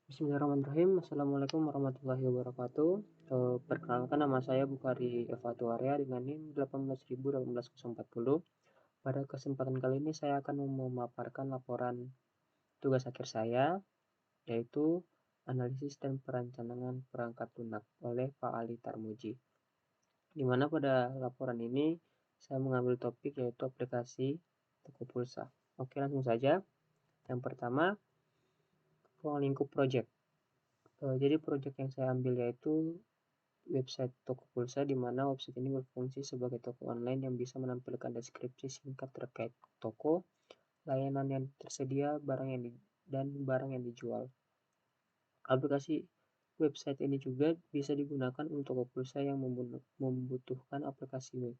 Bismillahirrahmanirrahim. Assalamualaikum warahmatullahi wabarakatuh. Perkenalkan, nama saya Bukhari Eva Tuarea dengan NIM 18.18040. Pada kesempatan kali ini saya akan memaparkan laporan tugas akhir saya, yaitu analisis dan perencanaan perangkat lunak oleh Pak Ali Tarmuji. Di mana pada laporan ini saya mengambil topik yaitu aplikasi toko pulsa. Oke, langsung saja. Yang pertama, ruang lingkup project. Jadi project yang saya ambil yaitu website toko pulsa, di mana website ini berfungsi sebagai toko online yang bisa menampilkan deskripsi singkat terkait toko, layanan yang tersedia, dan barang yang dijual. Aplikasi website ini juga bisa digunakan untuk toko pulsa yang membutuhkan aplikasi web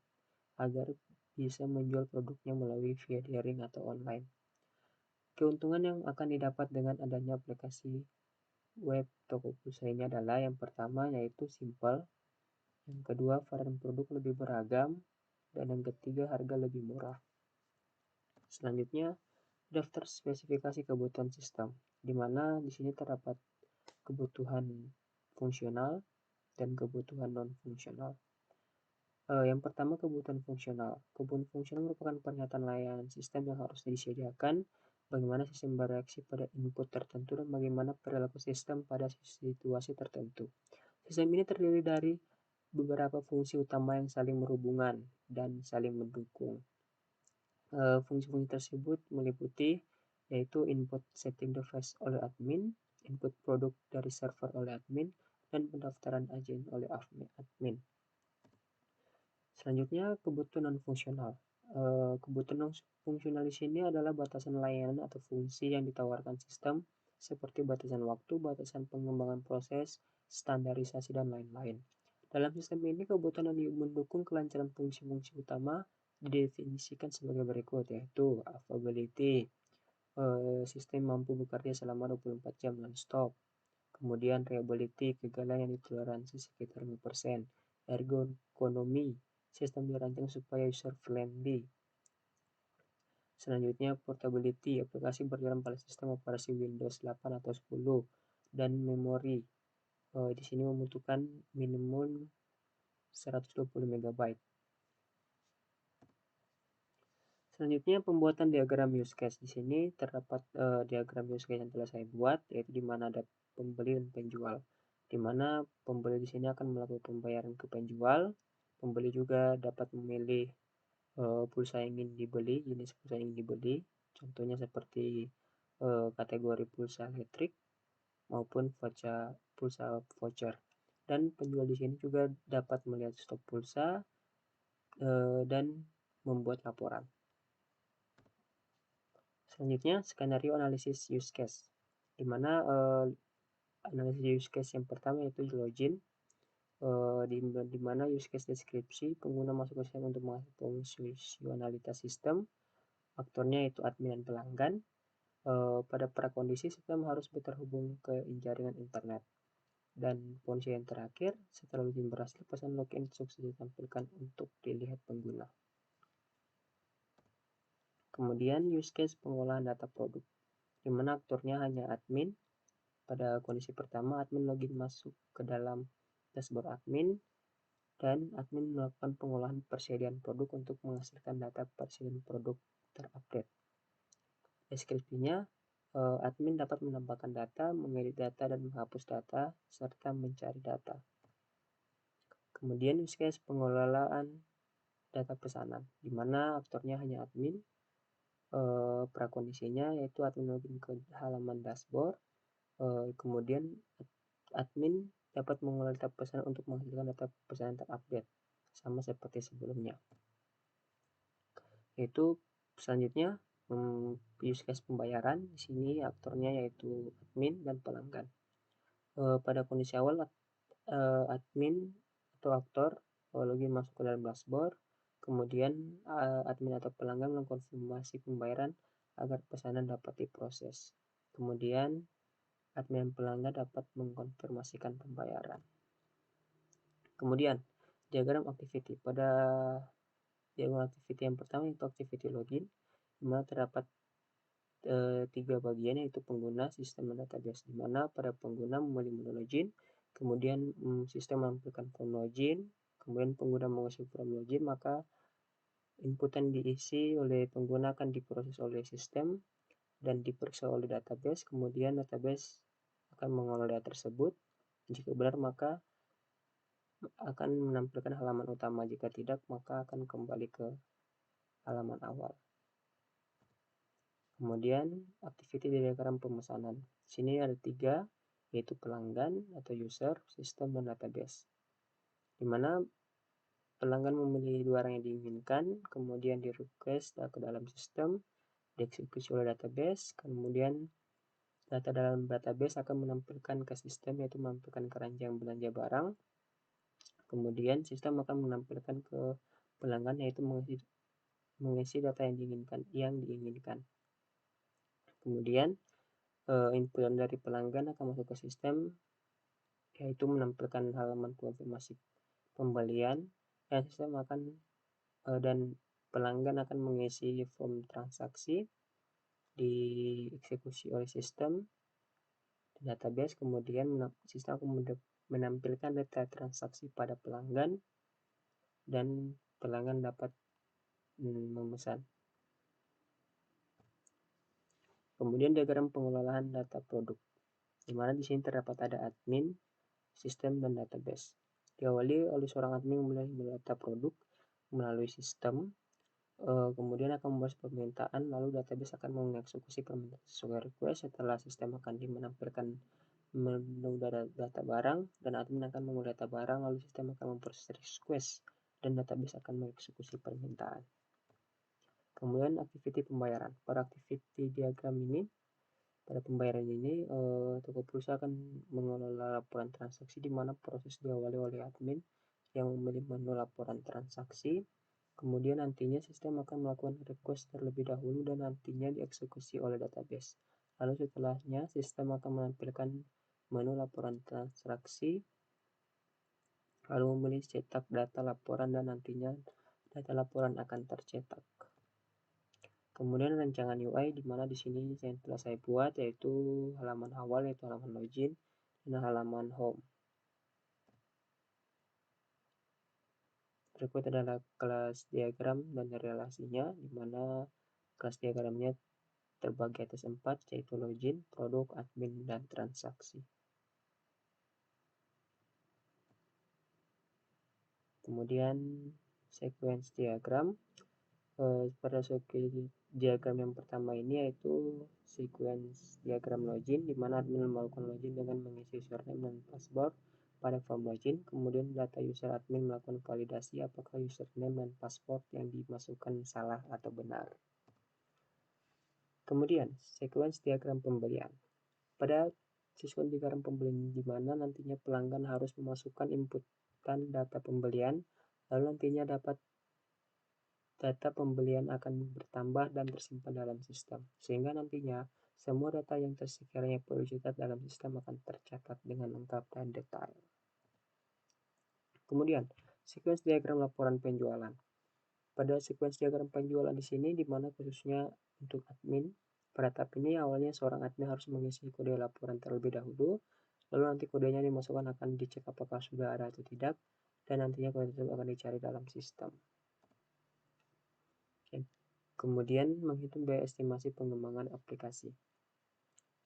agar bisa menjual produknya melalui via daring atau online. Keuntungan yang akan didapat dengan adanya aplikasi web toko pulsa ini adalah yang pertama yaitu simple, yang kedua varian produk lebih beragam, dan yang ketiga harga lebih murah. Selanjutnya, daftar spesifikasi kebutuhan sistem, di mana di sini terdapat kebutuhan fungsional dan kebutuhan non-fungsional. Yang pertama, kebutuhan fungsional. Kebutuhan fungsional merupakan pernyataan layanan sistem yang harus disediakan, bagaimana sistem bereaksi pada input tertentu, dan bagaimana perilaku sistem pada situasi tertentu. Sistem ini terdiri dari beberapa fungsi utama yang saling berhubungan dan saling mendukung. Fungsi-fungsi tersebut meliputi yaitu input setting device oleh admin, input produk dari server oleh admin, dan pendaftaran agen oleh admin. Selanjutnya, kebutuhan non-fungsional. Kebutuhan non-fungsional di sini adalah batasan layanan atau fungsi yang ditawarkan sistem seperti batasan waktu, batasan pengembangan proses, standarisasi, dan lain-lain. Dalam sistem ini, kebutuhan yang mendukung kelancaran fungsi-fungsi utama didefinisikan sebagai berikut, yaitu availability, sistem mampu bekerja selama 24 jam non-stop. Kemudian reliability, kegagalan yang ditoleransi sekitar 5%. Ergonomi, sistem dirancang supaya user friendly. Selanjutnya, portability, aplikasi berjalan pada sistem operasi Windows 8 atau 10. Dan memori, di sini membutuhkan minimum 120 MB. Selanjutnya, pembuatan diagram use case. Di sini terdapat diagram use case yang telah saya buat, yaitu di mana ada pembeli dan penjual. Di mana pembeli di sini akan melakukan pembayaran ke penjual. Pembeli juga dapat memilih pulsa yang ingin dibeli, jenis pulsa yang ingin dibeli. Contohnya seperti kategori pulsa elektrik maupun pulsa voucher. Dan penjual di sini juga dapat melihat stok pulsa dan membuat laporan. Selanjutnya, skenario analisis use case, di mana analisis use case yang pertama yaitu login, di mana use case deskripsi, pengguna masuk ke sistem untuk mengakses fungsionalitas sistem, aktornya yaitu admin dan pelanggan. Pada prakondisi, sistem harus terhubung ke jaringan internet. Dan fungsi yang terakhir, setelah login berhasil, pesan login sukses ditampilkan untuk dilihat pengguna. Kemudian use case pengolahan data produk, di mana aktornya hanya admin. Pada kondisi pertama, admin login masuk ke dalam dashboard admin, dan admin melakukan pengolahan persediaan produk untuk menghasilkan data persediaan produk terupdate. Deskripsinya, admin dapat menambahkan data, mengedit data, dan menghapus data, serta mencari data. Kemudian use case pengelolaan data pesanan, di mana aktornya hanya admin. Prakondisinya yaitu admin login ke halaman dashboard, kemudian admin dapat mengolah data pesanan untuk menghasilkan data pesanan terupdate, sama seperti sebelumnya. Yaitu selanjutnya use case pembayaran, di sini aktornya yaitu admin dan pelanggan. Pada kondisi awal, admin atau aktor login masuk ke dalam dashboard, kemudian admin atau pelanggan mengkonfirmasi pembayaran agar pesanan dapat diproses. Kemudian admin dan pelanggan dapat mengkonfirmasikan pembayaran. Kemudian diagram activity. Pada diagram activity yang pertama itu activity login, di mana terdapat 3 bagian, yaitu pengguna, sistem, dan database, di mana pada pengguna memilih menu login, kemudian sistem menampilkan form login, kemudian pengguna mengisi form login, maka input yang diisi oleh pengguna akan diproses oleh sistem dan diperiksa oleh database, kemudian database akan mengolah data tersebut. Jika benar maka akan menampilkan halaman utama, jika tidak maka akan kembali ke halaman awal. Kemudian activity diagram pemesanan. Di sini ada 3, yaitu pelanggan atau user, sistem, dan database. Di mana pelanggan memilih barang yang diinginkan, kemudian di request ke dalam sistem, dieksekusi oleh database, kemudian data dalam database akan menampilkan ke sistem, yaitu menampilkan keranjang belanja barang. Kemudian sistem akan menampilkan ke pelanggan, yaitu mengisi data yang diinginkan. Kemudian input dari pelanggan akan masuk ke sistem, yaitu menampilkan halaman konfirmasi pembelian, dan sistem akan dan pelanggan akan mengisi form transaksi, dieksekusi oleh sistem database, kemudian sistem akan menampilkan data transaksi pada pelanggan dan pelanggan dapat memesan. Kemudian diagram pengelolaan data produk, di mana di sini terdapat ada admin, sistem, dan database. Diawali oleh seorang admin memulai data produk melalui sistem, kemudian akan membuat permintaan, lalu database akan mengeksekusi permintaan sesuai request. Setelah sistem akan menampilkan menu data barang, dan admin akan mengubah data barang, lalu sistem akan memproses request dan database akan mengeksekusi permintaan. Kemudian activity pembayaran. Pada activity diagram ini, pada pembayaran ini Tokopedia akan mengelola laporan transaksi, di mana proses diawali oleh admin yang memilih menu laporan transaksi. Kemudian nantinya sistem akan melakukan request terlebih dahulu dan nantinya dieksekusi oleh database. Lalu setelahnya sistem akan menampilkan menu laporan transaksi, lalu memilih cetak data laporan dan nantinya data laporan akan tercetak. Kemudian rancangan UI, di mana di sini yang telah saya buat yaitu halaman awal, yaitu halaman login, dan halaman home. Berikut adalah kelas diagram dan relasinya, di mana kelas diagramnya terbagi atas 4, yaitu login, produk, admin, dan transaksi. Kemudian sequence diagram. Pada diagram yang pertama ini yaitu sequence diagram login, di mana admin melakukan login dengan mengisi username dan password pada form login. Kemudian data user admin melakukan validasi apakah username dan password yang dimasukkan salah atau benar. Kemudian sequence diagram pembelian. Pada sequence diagram pembelian, di mana nantinya pelanggan harus memasukkan inputan data pembelian, lalu nantinya data pembelian akan bertambah dan tersimpan dalam sistem, sehingga nantinya semua data yang sekiranya perlu dicatat dalam sistem akan tercatat dengan lengkap dan detail. Kemudian, sequence diagram laporan penjualan. Pada sequence diagram penjualan di sini, di mana khususnya untuk admin, pada tahap ini awalnya seorang admin harus mengisi kode laporan terlebih dahulu, lalu nanti kodenya dimasukkan akan dicek apakah sudah ada atau tidak, dan nantinya kode tersebut akan dicari dalam sistem. Kemudian menghitung biaya estimasi pengembangan aplikasi.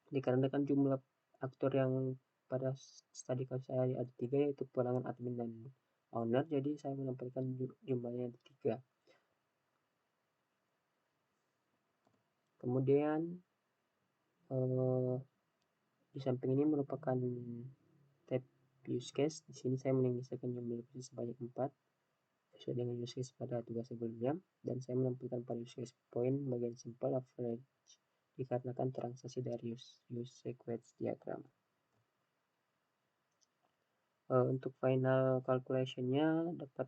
Dikarenakan jumlah aktor yang pada studi kasus saya ada 3, yaitu pelanggan, admin, dan owner, jadi saya menempatkan jumlahnya 3. Kemudian di samping ini merupakan tab use case. Di sini saya mengisahkan jumlah use case sebanyak 4 sesuai dengan use case pada tugas sebelumnya, dan saya menampilkan pada use case point bagian simple average dikarenakan transaksi dari use sequence diagram. Untuk final calculation-nya dapat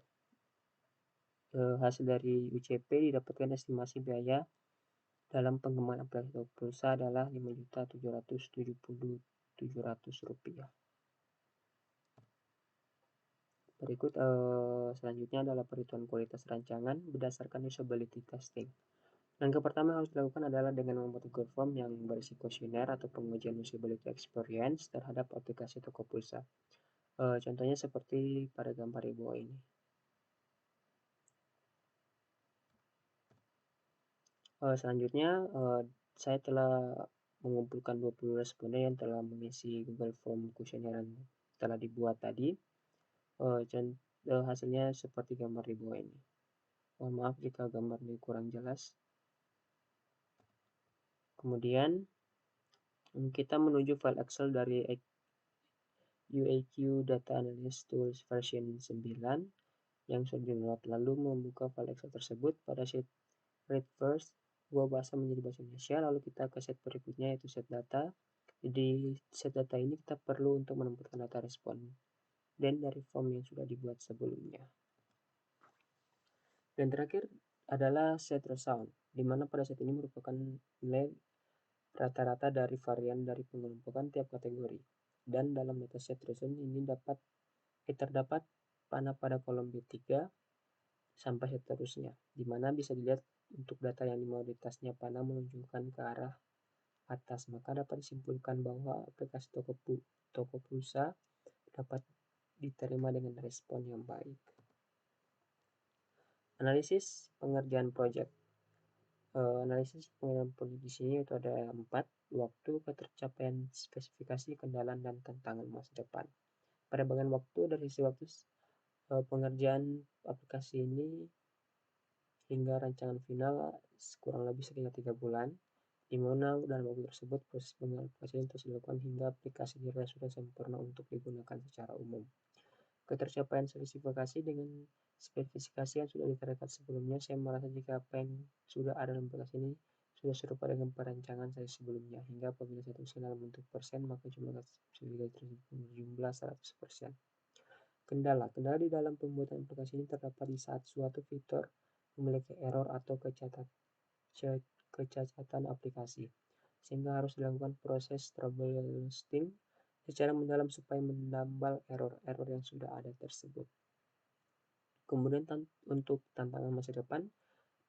hasil dari UCP didapatkan estimasi biaya dalam pengembangan aplikasi pulsa adalah Rp5.770.700. Berikut selanjutnya adalah perhitungan kualitas rancangan berdasarkan usability testing. Langkah pertama yang harus dilakukan adalah dengan membuat Google Form yang berisi kuesioner atau pengujian usability experience terhadap aplikasi toko pulsa. Contohnya seperti pada gambar di bawah ini. Selanjutnya, saya telah mengumpulkan 20 responden yang telah mengisi Google Form kuesioner yang telah dibuat tadi. Hasilnya seperti gambar di bawah ini. Mohon maaf jika gambar ini kurang jelas. Kemudian kita menuju file Excel dari UAQ Data Analyst Tools version 9 yang sudah di-download, lalu membuka file Excel tersebut. Pada sheet read first, ubah bahasa menjadi bahasa Indonesia, lalu kita ke set berikutnya yaitu set data. Di set data ini kita perlu untuk menempatkan data respon dan dari form yang sudah dibuat sebelumnya. Dan terakhir adalah set result, di mana pada set ini merupakan nilai rata-rata dari varian dari pengelompokan tiap kategori. Dan dalam dataset result ini terdapat panah pada kolom B3 sampai seterusnya, di mana bisa dilihat untuk data yang mayoritasnya panah menunjukkan ke arah atas, maka dapat disimpulkan bahwa aplikasi toko pulsa dapat diterima dengan respon yang baik. Analisis pengerjaan project. Analisis pengerjaan project di sini itu ada 4: waktu, ketercapaian spesifikasi, kendala, dan tantangan masa depan. Pada bagian waktu, dari sisi waktu, pengerjaan aplikasi ini hingga rancangan final kurang lebih sekitar 3 bulan, di mana dalam waktu tersebut proses pengembangan aplikasi ini terus dilakukan hingga aplikasi dirasa sudah sempurna untuk digunakan secara umum. Ketercapaian spesifikasi. Dengan spesifikasi yang sudah diterapkan sebelumnya, saya merasa jika apa yang sudah ada dalam aplikasi ini sudah serupa dengan perancangan saya sebelumnya, hingga apabila saya tuliskan dalam bentuk persen, maka jumlah spesifikasi tersebut berjumlah 100%. Kendala di dalam pembuatan aplikasi ini terdapat di saat suatu fitur memiliki error atau kecacatan aplikasi, sehingga harus dilakukan proses troubleshooting secara mendalam supaya menambal error yang sudah ada tersebut. Kemudian untuk tantangan masa depan,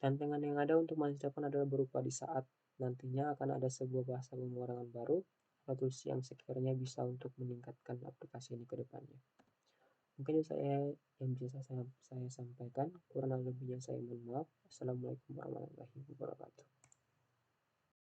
tantangan yang ada untuk masa depan adalah berupa di saat nantinya akan ada sebuah bahasa pemrograman baru atau tools yang sekiranya bisa untuk meningkatkan aplikasi ini ke depannya. Mungkin itu yang bisa saya sampaikan. Kurang lebihnya saya mohon maaf. Assalamualaikum warahmatullahi wabarakatuh.